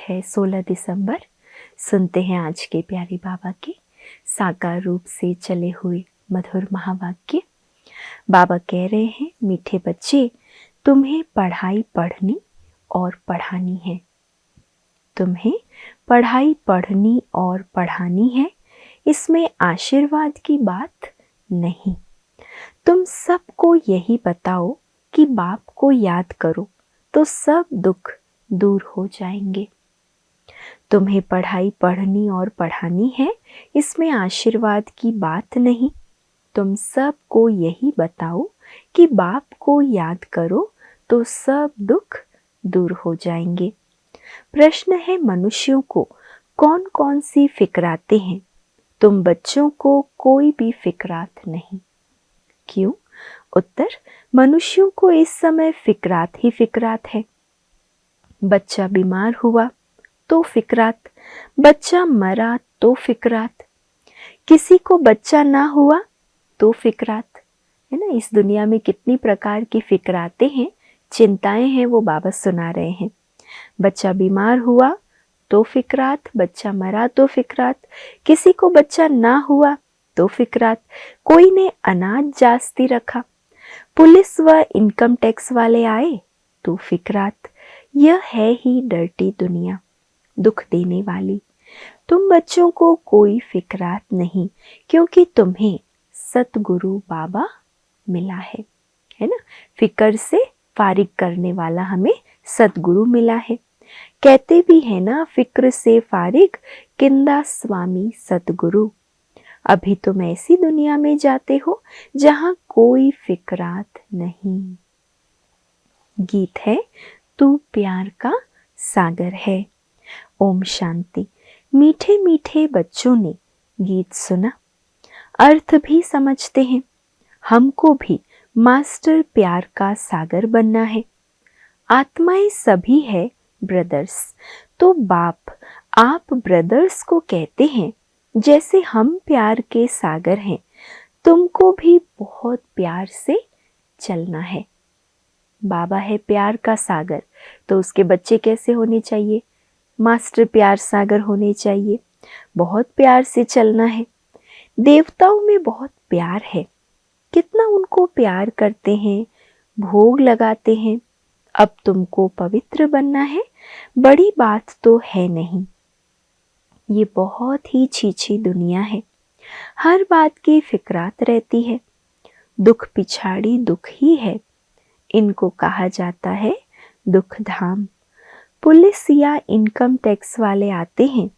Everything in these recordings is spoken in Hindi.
है 16 दिसंबर। सुनते हैं आज के प्यारे बाबा के साकार रूप से चले हुए मधुर महावाक्य। बाबा कह रहे हैं, मीठे बच्चे, तुम्हें पढ़ाई पढ़नी और पढ़ानी है। तुम्हें पढ़ाई पढ़नी और पढ़ानी है, इसमें आशीर्वाद की बात नहीं। तुम सबको यही बताओ कि बाप को याद करो तो सब दुख दूर हो जाएंगे। तुम्हें पढ़ाई पढ़नी और पढ़ानी है, इसमें आशीर्वाद की बात नहीं। तुम सबको यही बताओ कि बाप को याद करो तो सब दुख दूर हो जाएंगे। प्रश्न है, मनुष्यों को कौन कौन सी फिक्राते हैं? तुम बच्चों को कोई भी फिक्रात नहीं। क्यों? उत्तर, मनुष्यों को इस समय फिक्रात ही फिक्रात है। बच्चा बीमार हुआ तो फिक्रात, बच्चा मरा तो फिक्रात, किसी को बच्चा ना हुआ तो फिक्रात, है ना। इस दुनिया में कितनी प्रकार की फिक्रातें हैं, चिंताएं हैं, वो बाबा सुना रहे हैं। बच्चा बीमार हुआ तो फिक्रात, बच्चा मरा तो फिक्रात, किसी को बच्चा ना हुआ तो फिक्रात, कोई ने अनाज जास्ती रखा, पुलिस व इनकम टैक्स वाले आए तो फिक्रात। यह है ही डर्टी दुनिया, दुख देने वाली। तुम बच्चों को कोई फिक्रात नहीं, क्योंकि तुम्हें सतगुरु बाबा मिला है ना। फिक्र से फारिग करने वाला हमें सतगुरु मिला है। कहते भी है ना, फिक्र से फारिग किंदा स्वामी सतगुरु। अभी तुम ऐसी दुनिया में जाते हो जहां कोई फिक्रात नहीं। गीत है, तू प्यार का सागर है। ओम शांति। मीठे मीठे बच्चों ने गीत सुना, अर्थ भी समझते हैं। हमको भी मास्टर प्यार का सागर बनना है। आत्माएं सभी है ब्रदर्स, तो बाप आप ब्रदर्स को कहते हैं, जैसे हम प्यार के सागर हैं, तुमको भी बहुत प्यार से चलना है। बाबा है प्यार का सागर, तो उसके बच्चे कैसे होने चाहिए? मास्टर प्यार सागर होने चाहिए। बहुत प्यार से चलना है। देवताओं में बहुत प्यार है, कितना उनको प्यार करते हैं, भोग लगाते हैं। अब तुमको पवित्र बनना है, बड़ी बात तो है नहीं। ये बहुत ही छीछी दुनिया है, हर बात की फिक्रात रहती है। दुख पिछाड़ी दुख ही है, इनको कहा जाता है दुख धाम। पुलिस या इनकम टैक्स वाले आते हैं,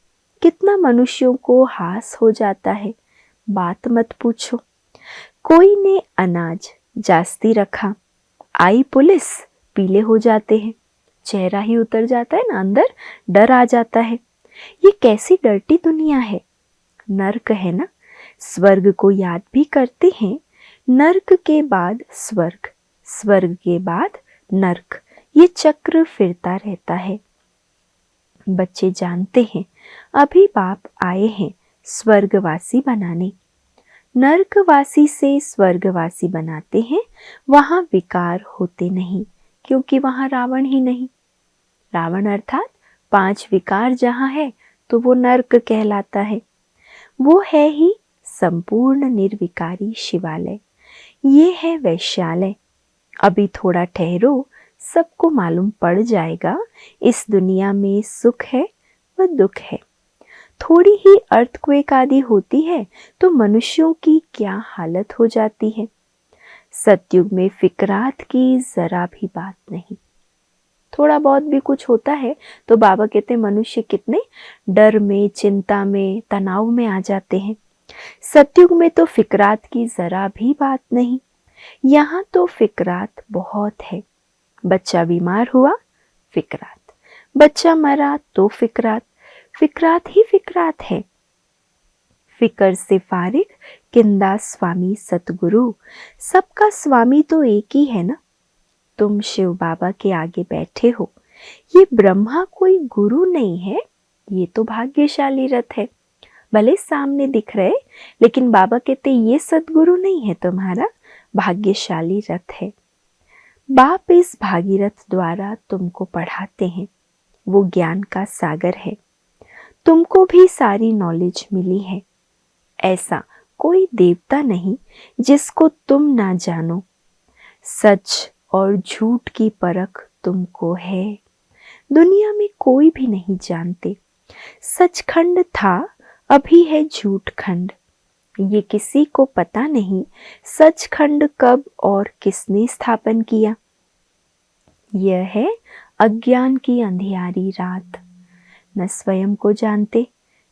कितना मनुष्यों को हास हो जाता है, बात मत पूछो। कोई ने अनाज जास्ती रखा, आई पुलिस, पीले हो जाते हैं, चेहरा ही उतर जाता है ना, अंदर डर आ जाता है। ये कैसी डर्टी दुनिया है, नर्क है ना। स्वर्ग को याद भी करते हैं, नर्क के बाद स्वर्ग, स्वर्ग के बाद नर्क, ये चक्र फिरता रहता है। बच्चे जानते हैं, अभी बाप आए हैं स्वर्गवासी बनाने। नर्कवासी से स्वर्गवासी बनाते हैं, वहां विकार होते नहीं, क्योंकि वहां रावण ही नहीं। रावण अर्थात 5 विकार जहां है तो वो नर्क कहलाता है। वो है ही संपूर्ण निर्विकारी शिवालय, ये है वैश्यालय। अभी थोड़ा ठहरो, सबको मालूम पड़ जाएगा, इस दुनिया में सुख है व दुख है। थोड़ी ही अर्थक्वेक आदि होती है तो मनुष्यों की क्या हालत हो जाती है। सतयुग में फिक्रात की जरा भी बात नहीं। थोड़ा बहुत भी कुछ होता है तो बाबा कहते हैं मनुष्य कितने डर में, चिंता में, तनाव में आ जाते हैं। सतयुग में तो फिक्रात की जरा भी बात नहीं, यहाँ तो फिक्रात बहुत है। बच्चा बीमार हुआ, फिक्रात, बच्चा मरा तो फिक्रात, फिक्रात ही फिक्रात है। फिकर से फारिग किंदा स्वामी सतगुरु, सबका स्वामी तो एक ही है ना। तुम शिव बाबा के आगे बैठे हो, ये ब्रह्मा कोई गुरु नहीं है, ये तो भाग्यशाली रथ है। भले सामने दिख रहे, लेकिन बाबा कहते ये सतगुरु नहीं है, तुम्हारा भाग्यशाली रथ है। बाप इस भागीरथ द्वारा तुमको पढ़ाते हैं, वो ज्ञान का सागर है। तुमको भी सारी नॉलेज मिली है। ऐसा कोई देवता नहीं जिसको तुम ना जानो। सच और झूठ की परख तुमको है। दुनिया में कोई भी नहीं जानते। सचखंड था, अभी है झूठ खंड। ये किसी को पता नहीं सचखंड कब और किसने स्थापन किया। यह है अज्ञान की अंधियारी रात। न स्वयं को जानते,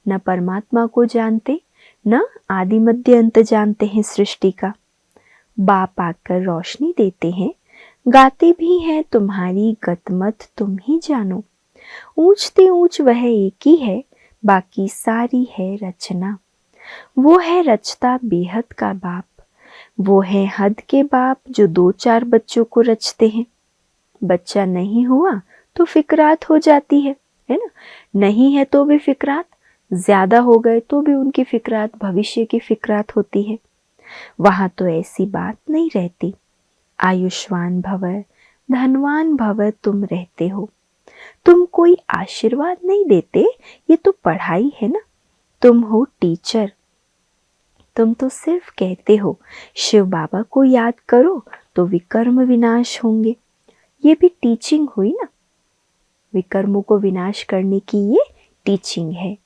न परमात्मा को जानते, न आदि मध्य अंत जानते हैं सृष्टि का। बाप आकर रोशनी देते हैं, गाते भी हैं तुम्हारी गतमत तुम ही जानो। ऊंचते ऊंच वह एक ही है, बाकी सारी है रचना। वो है रचता बेहद का बाप, वो है हद के बाप जो 2-4 बच्चों को रचते हैं। बच्चा नहीं हुआ तो फिक्रात हो जाती है ना? नहीं है तो भी फिक्रात, ज्यादा हो गए तो भी उनकी फिक्रात भविष्य की फिक्रात होती है। वहां तो ऐसी बात नहीं रहती। आयुष्मान भव, धनवान भव तुम रहते हो। तुम कोई आशीर्वाद नहीं देते, ये तो पढ़ाई है ना। तुम हो टीचर। तुम तो सिर्फ कहते हो शिव बाबा को याद करो तो विकर्म विनाश होंगे। ये भी टीचिंग हुई ना। विकर्मों को विनाश करने की ये टीचिंग है।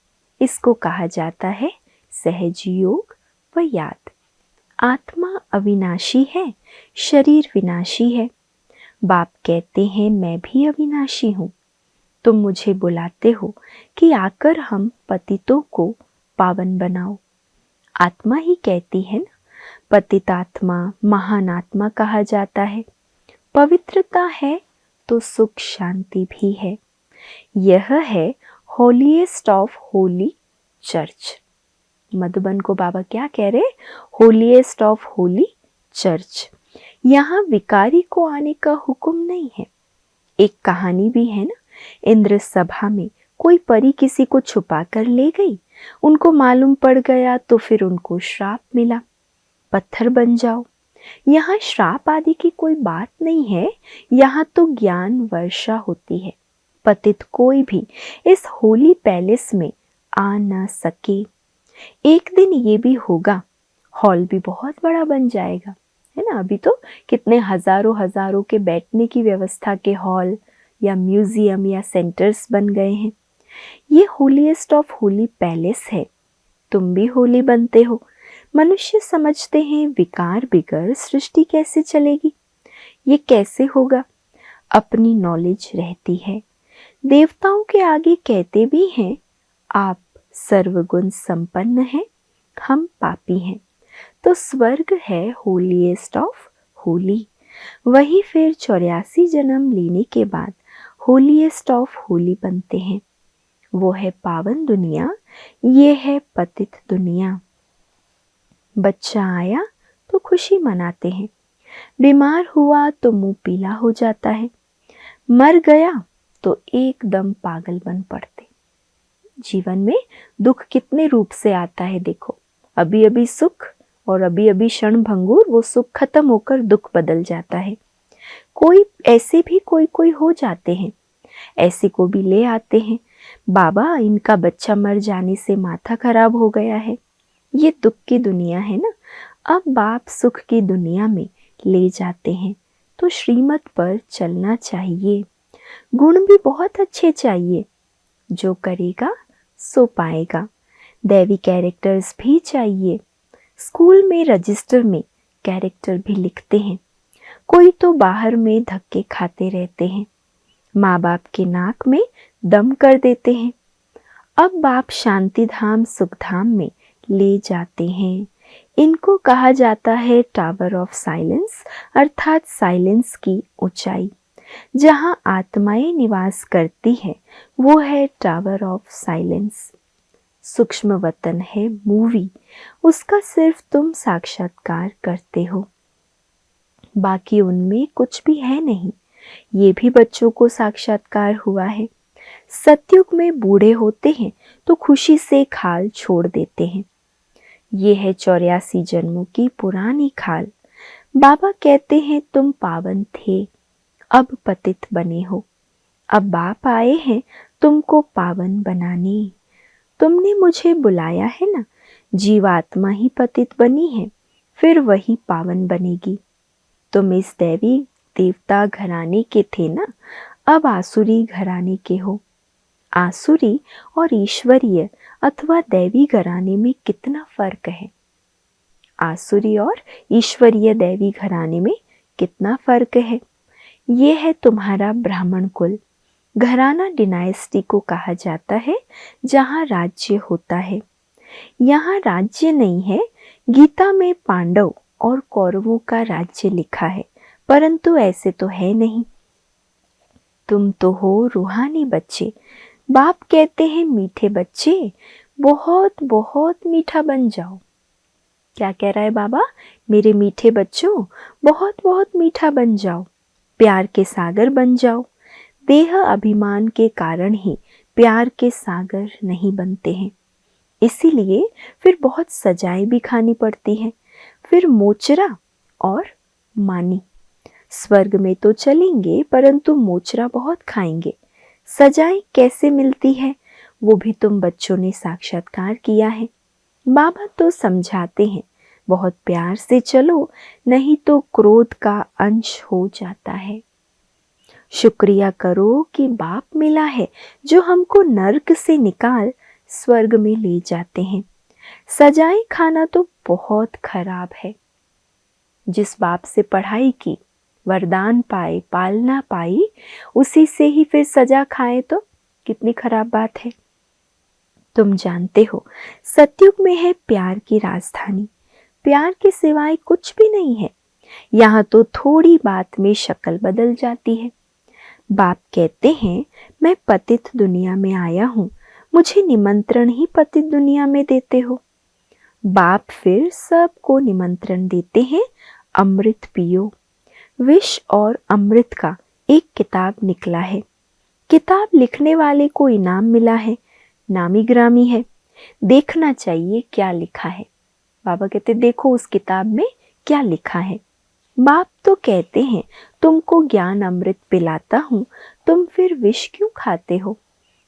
इसको कहा जाता है सहज योग व याद। आत्मा अविनाशी है, शरीर विनाशी है। बाप कहते हैं मैं भी अविनाशी हूँ। तुम मुझे बुलाते हो कि आकर हम पतितों को पावन बनाओ। आत्मा ही कहती है ना, पतितात्मा महान आत्मा कहा जाता है। पवित्रता है तो सुख शांति भी है। यह है holiest of Holi church. Madhuban को बाबा क्या कह रहे? Holiest of Holi church. यहाँ विकारी को आने का हुक्म नहीं है। एक कहानी भी है ना, इंद्र सभा में कोई परी किसी को छुपा कर ले गई। उनको मालूम पड़ गया तो फिर उनको श्राप मिला, पत्थर बन जाओ। यहाँ श्राप आदि की कोई बात नहीं है। यहाँ तो ज्ञान वर्षा होती है। पतित कोई भी इस होली पैलेस में आ न सके। एक दिन ये भी होगा, हॉल भी बहुत बड़ा बन जाएगा, है ना। अभी तो कितने हजारों हजारों के बैठने की व्यवस्था के हॉल या म्यूजियम या सेंटर्स बन गए हैं। ये होलीएस्ट ऑफ होली पैलेस है। तुम भी होली बनते हो। मनुष्य समझते हैं विकार बिगर सृष्टि कैसे चलेगी, ये कैसे होगा। अपनी नॉलेज रहती है। देवताओं के आगे कहते भी हैं आप सर्वगुण संपन्न हैं, हम पापी हैं। तो स्वर्ग है होलीएस्ट ऑफ होली। वही फिर 84 जन्म लेने के बाद होलीएस्ट ऑफ होली बनते हैं। वो है पावन दुनिया, ये है पतित दुनिया। बच्चा आया तो खुशी मनाते हैं, बीमार हुआ तो मुंह पीला हो जाता है, मर गया तो एकदम पागल बन पड़ते। जीवन में दुख कितने रूप से आता है देखो। अभी अभी सुख और अभी अभी क्षण भंगुर वो सुख खत्म होकर दुख बदल जाता है। कोई ऐसे भी कोई हो जाते हैं, ऐसे को भी ले आते हैं। बाबा इनका बच्चा मर जाने से माथा खराब हो गया है। ये दुख की दुनिया है ना। अब बाप सुख की दुनिया में ले जाते हैं तो श्रीमत पर चलना चाहिए। गुण भी बहुत अच्छे चाहिए, जो करेगा सो पाएगा। दैवी कैरेक्टर्स भी चाहिए। स्कूल में रजिस्टर में कैरेक्टर भी लिखते हैं। कोई तो बाहर में धक्के खाते रहते हैं, माँ बाप के नाक में दम कर देते हैं। अब बाप शांति धाम सुख धाम में ले जाते हैं। इनको कहा जाता है टावर ऑफ साइलेंस, अर्थात साइलेंस की ऊंचाई। जहां आत्माएं निवास करती है वो है टावर ऑफ साइलेंस। सूक्ष्म वतन है मूवी, उसका सिर्फ तुम साक्षात्कार करते हो, बाकी उनमें कुछ भी है नहीं। ये भी बच्चों को साक्षात्कार हुआ है। सतयुग में बूढ़े होते हैं तो खुशी से खाल छोड़ देते हैं। ये है 84 जन्मों की पुरानी खाल। बाबा कहते हैं तुम पावन थे, अब पतित बने हो। अब बाप आए हैं तुमको पावन बनाने। तुमने मुझे बुलाया है ना, जीवात्मा ही पतित बनी है, फिर वही पावन बनेगी। तुम इस दैवी देवता घराने के थे ना, अब आसुरी घराने के हो। आसुरी और ईश्वरीय अथवा दैवी घराने में कितना फर्क है। आसुरी और ईश्वरीय दैवी घराने में कितना फर्क है। ये है तुम्हारा ब्राह्मण कुल। घराना डिनाइस्टी को कहा जाता है जहाँ राज्य होता है। यहाँ राज्य नहीं है। गीता में पांडव और कौरवों का राज्य लिखा है, परंतु ऐसे तो है नहीं। तुम तो हो रूहानी बच्चे। बाप कहते हैं मीठे बच्चे, बहुत बहुत मीठा बन जाओ। क्या कह रहा है बाबा? मेरे मीठे बच्चों, बहुत बहुत मीठा बन जाओ, प्यार के सागर बन जाओ। देह अभिमान के कारण ही प्यार के सागर नहीं बनते हैं। इसीलिए फिर बहुत सजाएं भी खानी पड़ती हैं, फिर मोचरा और मानी। स्वर्ग में तो चलेंगे परंतु मोचरा बहुत खाएंगे। सजाएं कैसे मिलती है वो भी तुम बच्चों ने साक्षात्कार किया है। बाबा तो समझाते हैं बहुत प्यार से चलो, नहीं तो क्रोध का अंश हो जाता है। शुक्रिया करो कि बाप मिला है जो हमको नर्क से निकाल स्वर्ग में ले जाते हैं। सजाएं खाना तो बहुत खराब है। जिस बाप से पढ़ाई की, वरदान पाए, पालना पाई, उसी से ही फिर सजा खाए तो कितनी खराब बात है। तुम जानते हो सतयुग में है प्यार की राजधानी। प्यार के सिवाय कुछ भी नहीं है। यहाँ तो थोड़ी बात में शक्ल बदल जाती है। बाप कहते हैं मैं पतित दुनिया में आया हूँ, मुझे निमंत्रण ही पतित दुनिया में देते हो। बाप फिर सबको निमंत्रण देते हैं, अमृत पियो। विष और अमृत का एक किताब निकला है। किताब लिखने वाले को इनाम मिला है, नामी ग्रामी है। देखना चाहिए क्या लिखा है। बाबा कहते देखो उस किताब में क्या लिखा है। बाप तो कहते हैं तुमको ज्ञान अमृत पिलाता हूँ, तुम फिर विष क्यों खाते हो।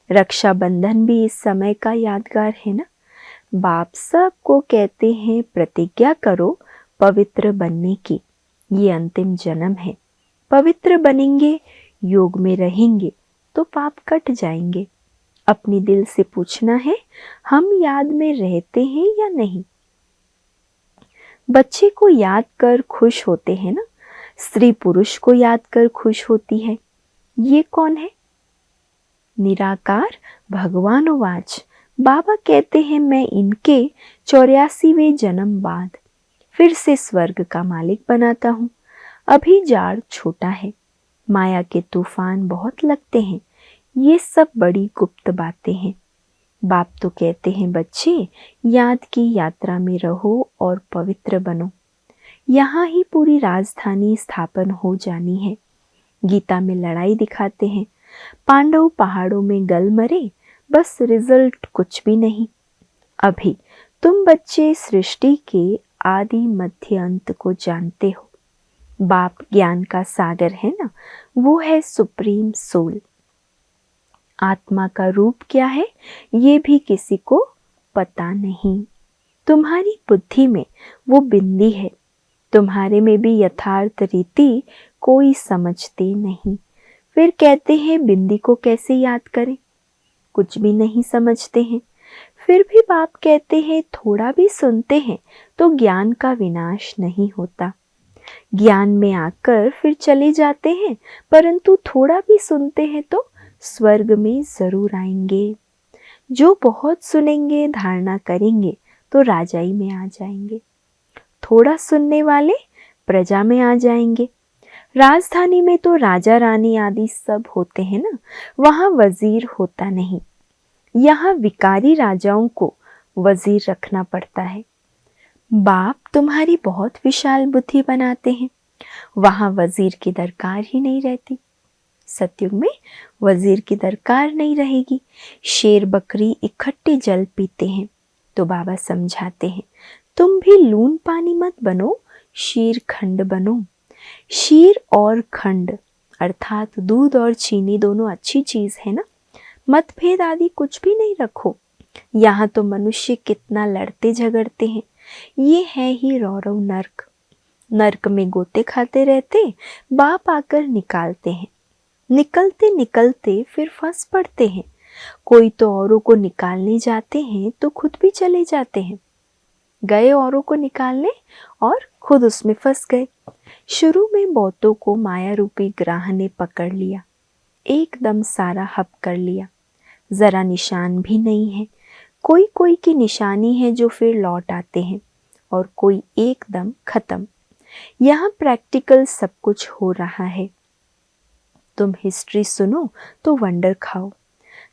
रक्षाबंधन भी इस समय का यादगार है ना। बाप सबको कहते हैं प्रतिज्ञा करो पवित्र बनने की। ये अंतिम जन्म है। पवित्र बनेंगे, योग में रहेंगे तो पाप कट जाएंगे। अपनी दिल से पूछना है हम याद में रहते हैं या नहीं। बच्चे को याद कर खुश होते हैं ना, स्त्री पुरुष को याद कर खुश होती है। ये कौन है? निराकार भगवानोवाच। बाबा कहते हैं मैं इनके 84वें जन्म बाद फिर से स्वर्ग का मालिक बनाता हूँ। अभी जाड़ छोटा है, माया के तूफान बहुत लगते हैं। ये सब बड़ी गुप्त बातें हैं। बाप तो कहते हैं बच्चे याद की यात्रा में रहो और पवित्र बनो। यहाँ ही पूरी राजधानी स्थापन हो जानी है। गीता में लड़ाई दिखाते हैं, पांडव पहाड़ों में गल मरे, बस रिजल्ट कुछ भी नहीं। अभी तुम बच्चे सृष्टि के आदि मध्य अंत को जानते हो। बाप ज्ञान का सागर है ना, वो है सुप्रीम सोल। आत्मा का रूप क्या है ये भी किसी को पता नहीं। तुम्हारी बुद्धि में वो बिंदी है, तुम्हारे में भी यथार्थ रीति कोई समझते नहीं। फिर कहते हैं बिंदी को कैसे याद करें, कुछ भी नहीं समझते हैं। फिर भी बाप कहते हैं थोड़ा भी सुनते हैं तो ज्ञान का विनाश नहीं होता। ज्ञान में आकर फिर चले जाते हैं, परंतु थोड़ा भी सुनते हैं तो स्वर्ग में जरूर आएंगे। जो बहुत सुनेंगे, धारणा करेंगे तो राजाई में आ जाएंगे। थोड़ा सुनने वाले प्रजा में आ जाएंगे। राजधानी में तो राजा रानी आदि सब होते हैं ना, वहां वजीर होता नहीं। यहाँ विकारी राजाओं को वजीर रखना पड़ता है। बाप तुम्हारी बहुत विशाल बुद्धि बनाते हैं, वहां वजीर की दरकार ही नहीं रहती। सतयुग में वजीर की दरकार नहीं रहेगी। शेर बकरी इकट्ठे जल पीते हैं तो बाबा समझाते हैं तुम भी लून पानी मत बनो, शीर खंड बनो। शीर और खंड अर्थात दूध और चीनी दोनों अच्छी चीज़ है ना, मतभेद आदि कुछ भी नहीं रखो। यहाँ तो मनुष्य कितना लड़ते झगड़ते हैं। ये है ही रौरव नर्क। नर्क में गोते खाते रहते, बाप आकर निकालते हैं। निकलते निकलते फिर फंस पड़ते हैं। कोई तो औरों को निकालने जाते हैं तो खुद भी चले जाते हैं। गए औरों को निकालने और खुद उसमें फंस गए। शुरू में बहुतों को माया रूपी ग्राह ने पकड़ लिया, एकदम सारा हप कर लिया। जरा निशान भी नहीं है। कोई कोई की निशानी है जो फिर लौट आते हैं और कोई एकदम खत्म। यहाँ प्रैक्टिकल सब कुछ हो रहा है। तुम हिस्ट्री सुनो तो वंडर खाओ।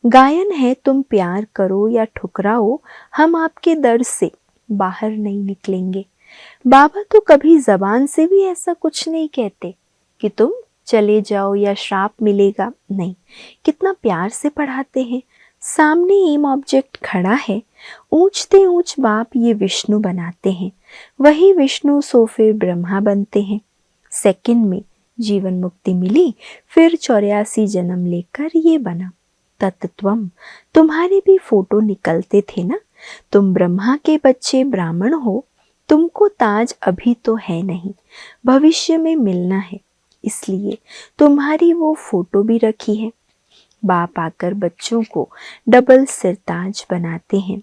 गायन है, तुम प्यार करो या ठुकराओ, हम आपके दर से बाहर नहीं निकलेंगे। बाबा तो कभी जबान से भी ऐसा कुछ नहीं कहते कि तुम चले जाओ या श्राप मिलेगा, नहीं। कितना प्यार से पढ़ाते हैं। सामने एम ऑब्जेक्ट खड़ा है, ऊंचते ऊंच बाप ये विष्णु बनाते हैं। वही विष्णु सो फिर ब्रह्मा बनते हैं। सेकंड में जीवन मुक्ति मिली, फिर 84 जन्म लेकर ये बना। तत्त्वम, तुम्हारे भी फोटो निकलते थे ना। तुम ब्रह्मा के बच्चे ब्राह्मण हो। तुमको ताज अभी तो है नहीं, भविष्य में मिलना है, इसलिए तुम्हारी वो फोटो भी रखी है। बाप आकर बच्चों को डबल सिरताज बनाते हैं।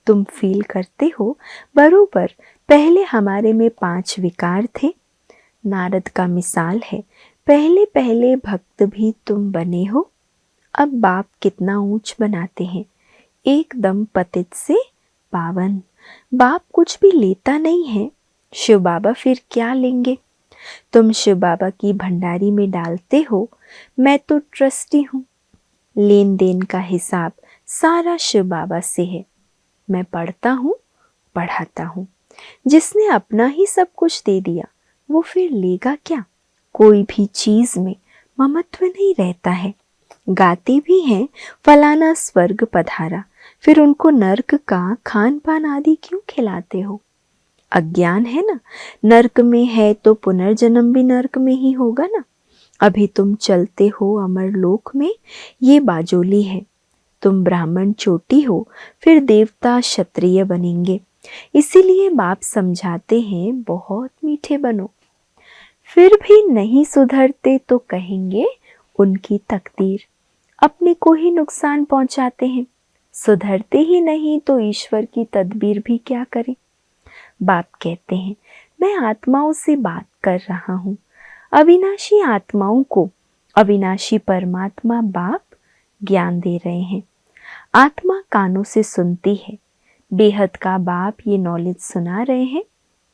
तुम फील करते हो बरोबर, पहले हमारे में 5 विकार थे। नारद का मिसाल है, पहले पहले भक्त भी तुम बने हो। अब बाप कितना ऊंच बनाते हैं, एकदम पतित से पावन। बाप कुछ भी लेता नहीं है, शिव बाबा फिर क्या लेंगे। तुम शिव बाबा की भंडारी में डालते हो, मैं तो ट्रस्टी हूँ। लेन देन का हिसाब सारा शिव बाबा से है। मैं पढ़ता हूँ, पढ़ाता हूँ। जिसने अपना ही सब कुछ दे दिया, वो फिर लेगा क्या। कोई भी चीज में ममत्व नहीं रहता है। गाते भी हैं फलाना स्वर्ग पधारा, फिर उनको नर्क का खान पान आदि क्यों खिलाते हो। अज्ञान है ना। नर्क में है तो पुनर्जन्म भी नर्क में ही होगा ना। अभी तुम चलते हो अमर लोक में, ये बाजोली है। तुम ब्राह्मण चोटी हो, फिर देवता क्षत्रिय बनेंगे। इसीलिए बाप समझाते हैं बहुत मीठे बनो। फिर भी नहीं सुधरते तो कहेंगे उनकी तकदीर। अपने को ही नुकसान पहुंचाते हैं। सुधरते ही नहीं तो ईश्वर की तदबीर भी क्या करे। बाप कहते हैं, मैं आत्माओं से बात कर रहा हूँ। अविनाशी आत्माओं को अविनाशी परमात्मा बाप ज्ञान दे रहे हैं। आत्मा कानों से सुनती है, बेहद का बाप ये नॉलेज सुना रहे हैं।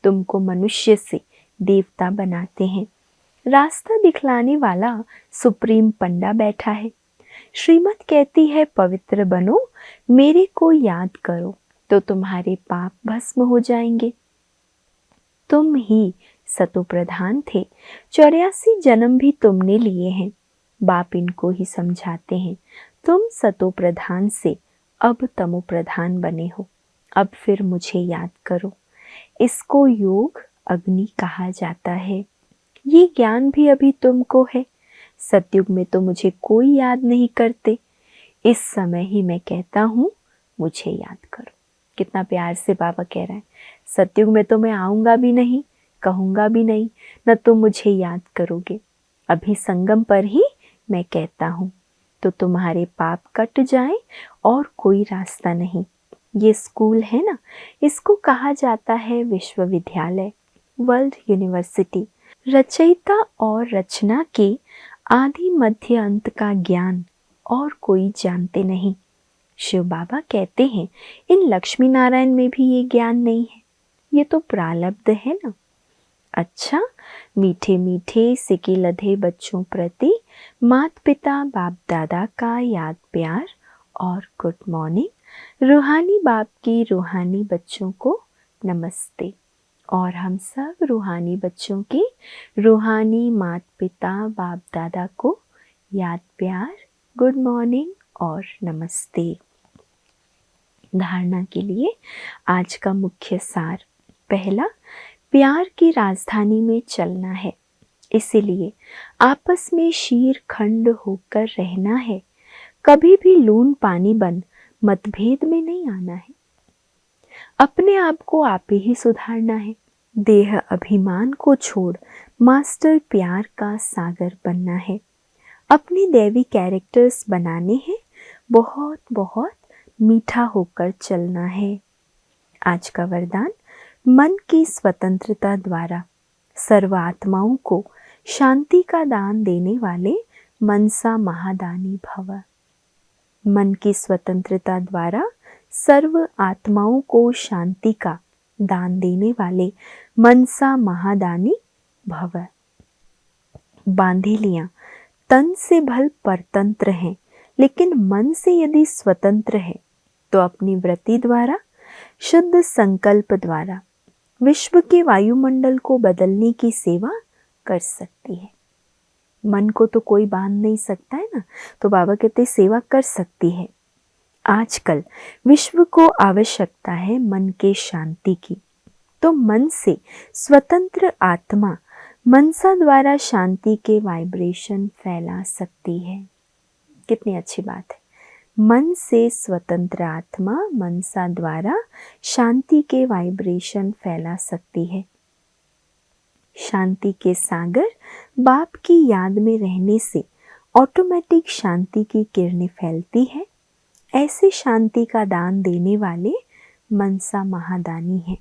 तुमको मनुष्य से देवता बनाते हैं। रास्ता दिखलाने वाला सुप्रीम पंडा बैठा है। श्रीमत कहती है पवित्र बनो, मेरे को याद करो तो तुम्हारे पाप भस्म हो जाएंगे। तुम ही सतो प्रधान थे, 84 जन्म भी तुमने लिए हैं। बाप इनको ही समझाते हैं, तुम सतो प्रधान से अब तमो प्रधान बने हो। अब फिर मुझे याद करो। इसको योग अग्नि कहा जाता है। ये ज्ञान भी अभी तुमको है। सतयुग में तो मुझे कोई याद नहीं करते, इस समय ही मैं कहता हूँ मुझे याद करो। कितना प्यार से बाबा कह रहा है, सतयुग में तो मैं आऊँगा भी नहीं, कहूँगा भी नहीं, न तुम मुझे याद करोगे। अभी संगम पर ही मैं कहता हूँ तो तुम्हारे पाप कट जाएं और कोई रास्ता नहीं। ये स्कूल है ना, इसको कहा जाता है विश्वविद्यालय, वर्ल्ड यूनिवर्सिटी। रचयिता और रचना के आदि मध्य अंत का ज्ञान और कोई जानते नहीं। शिव बाबा कहते हैं इन लक्ष्मी नारायण में भी ये ज्ञान नहीं है, ये तो प्रारब्ध है ना। अच्छा, मीठे मीठे सिके लधे बच्चों प्रति मात पिता बाप दादा का याद प्यार और गुड मॉर्निंग। रूहानी बाप की रूहानी बच्चों को नमस्ते। और हम सब रूहानी बच्चों की रूहानी मात पिता बाप दादा को याद प्यार, गुड मॉर्निंग और नमस्ते। धारणा के लिए आज का मुख्य सार। पहला, प्यार की राजधानी में चलना है। इसीलिए आपस में शीर खंड होकर रहना है, कभी भी लून पानी बन मतभेद में नहीं आना है। अपने आप को आप ही सुधारना है, देह अभिमान को छोड़ मास्टर प्यार का सागर बनना है। अपनी दैवी कैरेक्टर्स बनाने हैं, बहुत बहुत मीठा होकर चलना है। आज का वरदान, मन की स्वतंत्रता द्वारा सर्व आत्माओं को शांति का दान देने वाले मनसा महादानी भव। मन की स्वतंत्रता द्वारा सर्व आत्माओं को शांति का दान देने वाले मनसा महादानी भव। बांधेलियां तन से भल परतंत्र हैं, लेकिन मन से यदि स्वतंत्र है तो अपनी वृत्ति द्वारा, शुद्ध संकल्प द्वारा विश्व के वायुमंडल को बदलने की सेवा कर सकती है। मन को तो कोई बांध नहीं सकता है ना, तो बाबा कहते सेवा कर सकती है। आजकल विश्व को आवश्यकता है मन के शांति की, तो मन से स्वतंत्र आत्मा मनसा द्वारा शांति के वाइब्रेशन फैला सकती है। कितनी अच्छी बात है। मन से स्वतंत्र आत्मा मनसा द्वारा शांति के वाइब्रेशन फैला सकती है। शांति के सागर बाप की याद में रहने से ऑटोमेटिक शांति की किरणें फैलती है। ऐसे शांति का दान देने वाले मनसा महादानी हैं।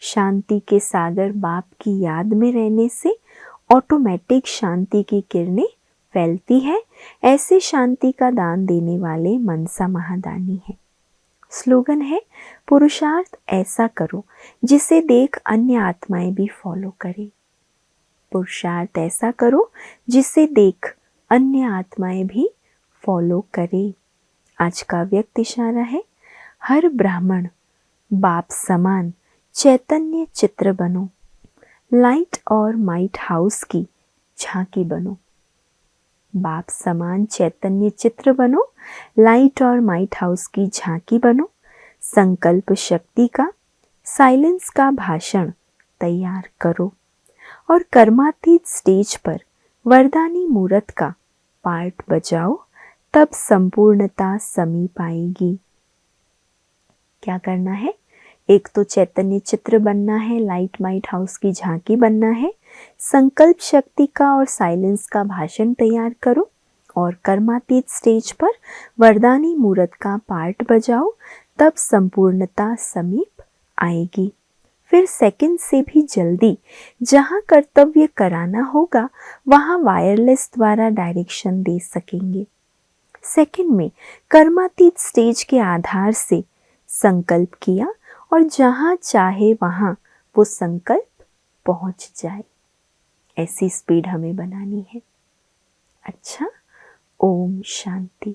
शांति के सागर बाप की याद में रहने से ऑटोमेटिक शांति की किरणें फैलती है। ऐसे शांति का दान देने वाले मनसा महादानी हैं। स्लोगन है, पुरुषार्थ ऐसा करो जिसे देख अन्य आत्माएं भी फॉलो करें। पुरुषार्थ ऐसा करो जिसे देख अन्य आत्माएं भी फॉलो करें। आज का व्यक्त इशारा है, हर ब्राह्मण बाप समान चैतन्य चित्र बनो, लाइट और माइट हाउस की झांकी बनो। बाप समान चैतन्य चित्र बनो, लाइट और माइट हाउस की झांकी बनो। संकल्प शक्ति का, साइलेंस का भाषण तैयार करो और कर्मातीत स्टेज पर वरदानी मूर्त का पार्ट बजाओ, तब संपूर्णता समीप आएगी। क्या करना है? एक तो चैतन्य चित्र बनना है, लाइट माइट हाउस की झांकी बनना है, संकल्प शक्ति का और साइलेंस का भाषण तैयार करो और कर्मातीत स्टेज पर वरदानी मूर्त का पार्ट बजाओ, तब संपूर्णता समीप आएगी। फिर सेकंड से भी जल्दी जहां कर्तव्य कराना होगा वहां वायरलेस द्वारा डायरेक्शन दे सकेंगे। सेकंड में कर्मातीत स्टेज के आधार से संकल्प किया और जहां चाहे वहां वो संकल्प पहुंच जाए। ऐसी स्पीड हमें बनानी है। अच्छा, ओम शांति।